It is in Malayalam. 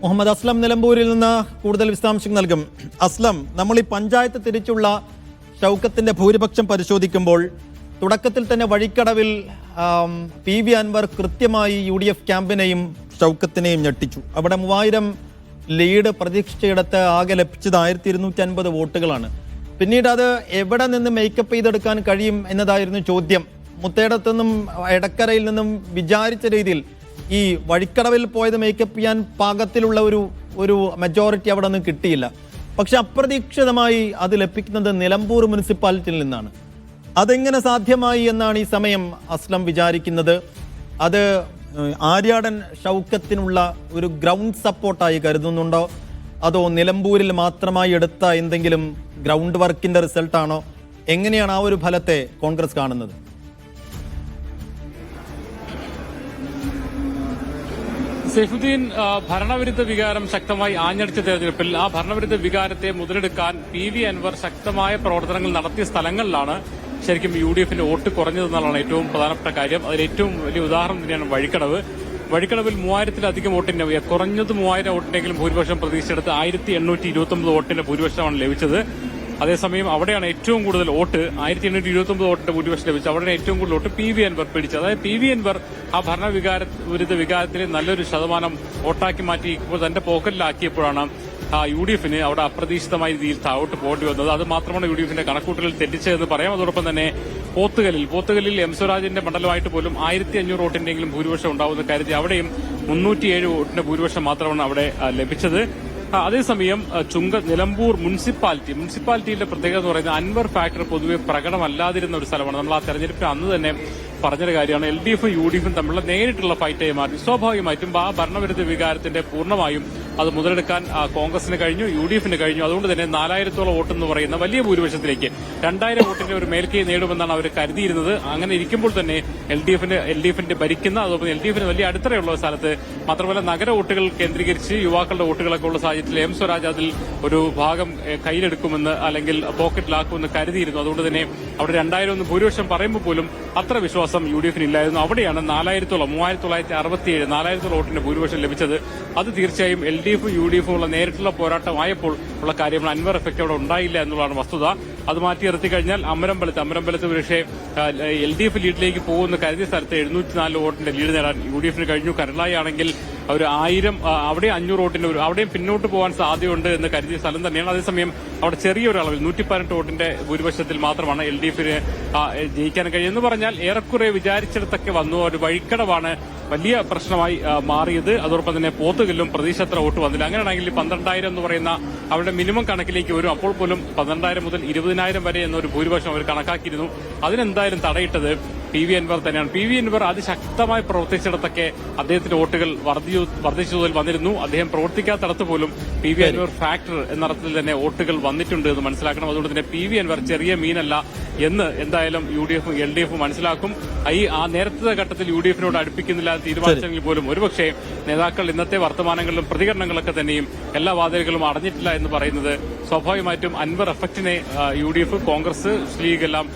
മുഹമ്മദ് അസ്ലം നിലമ്പൂരിൽ നിന്ന് കൂടുതൽ വിശദാംശങ്ങൾ നൽകും. അസ്ലം, നമ്മൾ ഈ പഞ്ചായത്ത് തിരിച്ചുള്ള ഷൗക്കത്തിന്റെ ഭൂരിപക്ഷം പരിശോധിക്കുമ്പോൾ തുടക്കത്തിൽ തന്നെ വഴിക്കടവിൽ PV അൻവർ കൃത്യമായി UDF ക്യാമ്പിനെയും ഷൗക്കത്തിനെയും ഞെട്ടിച്ചു. അവിടെ 3000 ലീഡ് പ്രതീക്ഷിച്ചയിടത്ത് ആകെ ലഭിച്ചത് 1250 വോട്ടുകളാണ്. പിന്നീട് അത് എവിടെ നിന്ന് മേക്കപ്പ് ചെയ്തെടുക്കാൻ കഴിയും എന്നതായിരുന്നു ചോദ്യം. മുത്തേടത്തു നിന്നും എടക്കരയിൽ നിന്നും വിചാരിച്ച രീതിയിൽ ഈ വഴിക്കടവിൽ പോയത് മേക്കപ്പ് ചെയ്യാൻ പാകത്തിലുള്ള ഒരു മെജോറിറ്റി അവിടെ നിന്ന് കിട്ടിയില്ല. പക്ഷെ അപ്രതീക്ഷിതമായി അത് ലഭിക്കുന്നത് നിലമ്പൂർ മുനിസിപ്പാലിറ്റിയിൽ നിന്നാണ്. അതെങ്ങനെ സാധ്യമായി എന്നാണ് ഈ സമയം അസ്ലം വിചാരിക്കുന്നത്? അത് ആര്യാടൻ ഷൗക്കത്തിനുള്ള ഒരു ഗ്രൗണ്ട് സപ്പോർട്ടായി കരുതുന്നുണ്ടോ, അതോ നിലമ്പൂരിൽ മാത്രമായി എടുത്ത എന്തെങ്കിലും ഗ്രൗണ്ട് വർക്കിന്റെ റിസൾട്ടാണോ? എങ്ങനെയാണ് ആ ഒരു ഫലത്തെ കോൺഗ്രസ് കാണുന്നത്? സൈഫുദ്ദീൻ, ഭരണവിരുദ്ധ വികാരം ശക്തമായി ആഞ്ഞടിച്ച തെരഞ്ഞെടുപ്പിൽ ആ ഭരണവിരുദ്ധ വികാരത്തെ മുതലെടുക്കാൻ PV അൻവർ ശക്തമായ പ്രവർത്തനങ്ങൾ നടത്തിയ സ്ഥലങ്ങളിലാണ് ശരിക്കും UDFന്റെ വോട്ട് കുറഞ്ഞതെന്നുള്ളതാണ് ഏറ്റവും പ്രധാനപ്പെട്ട കാര്യം. അതിൽ ഏറ്റവും വലിയ ഉദാഹരണം തന്നെയാണ് വഴിക്കടവ്. വഴിക്കടവിൽ 3000-ലധികം വോട്ടിന്റെ, കുറഞ്ഞത് 3000 വോട്ടിന്റെങ്കിലും ഭൂരിപക്ഷം പ്രതീക്ഷിച്ചെടുത്ത് 1829 വോട്ടിന്റെ ഭൂരിപക്ഷമാണ് ലഭിച്ചത്. അതേസമയം അവിടെയാണ് ഏറ്റവും കൂടുതൽ വോട്ട്, 1829 വോട്ടിന്റെ ഭൂരിപക്ഷം ലഭിച്ചത്. അവിടെയാണ് ഏറ്റവും കൂടുതൽ വോട്ട് PV അൻവർ പിടിച്ചത്. അതായത് PV അൻവർ ആ വിരുദ്ധ വികാരത്തിലെ നല്ലൊരു ശതമാനം വോട്ടാക്കി മാറ്റി ഇപ്പോൾ തന്റെ പോക്കറ്റിലാക്കിയപ്പോഴാണ് UDFന് അവിടെ അപ്രതീക്ഷിതമായ രീതിയിൽ താഴോട്ട് പോകേണ്ടി വന്നത്. അത് മാത്രമാണ് UDFന്റെ കണക്കൂട്ടലിൽ തെറ്റിച്ചതെന്ന് പറയാം. അതോടൊപ്പം തന്നെ പോത്തുകലിൽ M സ്വരാജിന്റെ മണ്ഡലമായിട്ട് പോലും 1500 വോട്ടിന്റെങ്കിലും ഭൂരിപക്ഷം ഉണ്ടാവുന്ന കരുതി അവിടെയും 307 വോട്ടിന്റെ ഭൂരിപക്ഷം മാത്രമാണ് അവിടെ ലഭിച്ചത്. അതേസമയം നിലമ്പൂർ മുനിസിപ്പാലിറ്റിയുടെ പ്രത്യേകത എന്ന് പറയുന്നത് അൻവർ ഫാക്ടർ പൊതുവെ പ്രകടമല്ലാതിരുന്ന ഒരു സ്ഥലമാണ്. നമ്മൾ ആ തെരഞ്ഞെടുപ്പിൽ അന്ന് തന്നെ പറഞ്ഞൊരു കാര്യമാണ്. LDFും UDFും തമ്മിലുള്ള നേരിട്ടുള്ള ഫൈറ്റായി മാറി. സ്വാഭാവികമായിട്ടും ആ ഭരണവിരുദ്ധ വികാരത്തിന്റെ പൂർണ്ണമായും അത് മുതലെടുക്കാൻ കോൺഗ്രസിന് കഴിഞ്ഞു, UDFന് കഴിഞ്ഞു. അതുകൊണ്ട് തന്നെ 4000-ഓളം വോട്ടെന്ന് പറയുന്ന വലിയ ഭൂരിപക്ഷത്തിലേക്ക് 2000 വോട്ടിന്റെ ഒരു മേൽക്കൈ നേടുമെന്നാണ് അവർ കരുതിയിരുന്നത്. അങ്ങനെ ഇരിക്കുമ്പോൾ തന്നെ LDFന്റെ ഭരിക്കുന്ന, അതോടൊപ്പം LDFന് വലിയ അടിത്തറയുള്ള സ്ഥലത്ത്, മാത്രമല്ല നഗര വോട്ടുകൾ കേന്ദ്രീകരിച്ച് യുവാക്കളുടെ വോട്ടുകളൊക്കെ ഉള്ള സാഹചര്യത്തിൽ M സ്വരാജ് അതിൽ ഒരു ഭാഗം കയ്യിലെടുക്കുമെന്ന് അല്ലെങ്കിൽ പോക്കറ്റിലാക്കുമെന്ന് കരുതിയിരുന്നു. അതുകൊണ്ട് തന്നെ അവിടെ 2000 ഭൂരിപക്ഷം പറയുമ്പോൾ പോലും അത്ര വിശ്വാസം UDFന് ഇല്ലായിരുന്നു. അവിടെയാണ് 3967 വോട്ടിന്റെ ഭൂരിപക്ഷം ലഭിച്ചത്. അത് തീർച്ചയായും LDFും UDFും ഉള്ള നേരിട്ടുള്ള പോരാട്ടമായപ്പോൾ ഉള്ള കാര്യമാണ്. അൻവർ എഫക്ട് അവിടെ ഉണ്ടായില്ല എന്നുള്ളതാണ് വസ്തുത. അത് മാറ്റി നിർത്തി കഴിഞ്ഞാൽ അമരമ്പലത്ത് പക്ഷേ LDF ലീഡിലേക്ക് പോകുന്ന കരുതിയ സ്ഥലത്ത് 704 വോട്ടിന്റെ ലീഡ് നേടാൻ UDFന് കഴിഞ്ഞു. കരളായി ആണെങ്കിൽ ഒരു 1000, അവിടെ 500 വോട്ടിന്റെ അവിടെയും പിന്നോട്ട് പോകാൻ സാധ്യതയുണ്ട് എന്ന് കരുതിയ സ്ഥലം തന്നെയാണ്. അതേസമയം അവിടെ ചെറിയൊരു അളവിൽ 118 വോട്ടിന്റെ ഭൂരിപക്ഷത്തിൽ മാത്രമാണ് LDFന് ജയിക്കാൻ കഴിയുമെന്ന് പറഞ്ഞാൽ ഏറെക്കുറെ വിചാരിച്ചിടത്തൊക്കെ വന്നു. ഒരു വഴിക്കടവാണ് വലിയ പ്രശ്നമായി മാറിയത്. അതോടൊപ്പം തന്നെ പോത്തുകല്ലും പ്രതീക്ഷത്ര വോട്ട് വന്നില്ല. അങ്ങനെയാണെങ്കിൽ 12000 എന്ന് പറയുന്ന അവരുടെ മിനിമം കണക്കിലേക്ക് വരും. അപ്പോൾ പോലും 12000 മുതൽ 20000 വരെ എന്നൊരു ഭൂരിപക്ഷം അവർ കണക്കാക്കിയിരുന്നു. അതിനെന്തായാലും തടയിട്ടത് PV അൻവർ തന്നെയാണ്. PV അൻവർ അതിശക്തമായി പ്രവർത്തിച്ചിടത്തൊക്കെ അദ്ദേഹത്തിന്റെ വോട്ടുകൾ വർദ്ധിച്ചതിൽ വന്നിരുന്നു. അദ്ദേഹം പ്രവർത്തിക്കാത്തടത്ത് പോലും PV അൻവർ ഫാക്ടർ എന്ന അർത്ഥത്തിൽ തന്നെ വോട്ടുകൾ വന്നിട്ടുണ്ട് എന്ന് മനസ്സിലാക്കണം. അതുകൊണ്ട് തന്നെ PV അൻവർ ചെറിയ മീനല്ല എന്ന് എന്തായാലും UDFും LDFും മനസ്സിലാക്കും. ആ നേരത്തെ ഘട്ടത്തിൽ UDFനോട് അടുപ്പിക്കുന്നില്ല തീരുമാനിച്ചെങ്കിൽ പോലും ഒരുപക്ഷെ നേതാക്കൾ ഇന്നത്തെ വർത്തമാനങ്ങളിലും പ്രതികരണങ്ങളൊക്കെ തന്നെയും എല്ലാ വാതിലുകളും അടഞ്ഞിട്ടില്ല എന്ന് പറയുന്നത് സ്വാഭാവികമായിട്ടും അൻവർ എഫക്റ്റിനെ UDF, കോൺഗ്രസ്, ലീഗ് എല്ലാം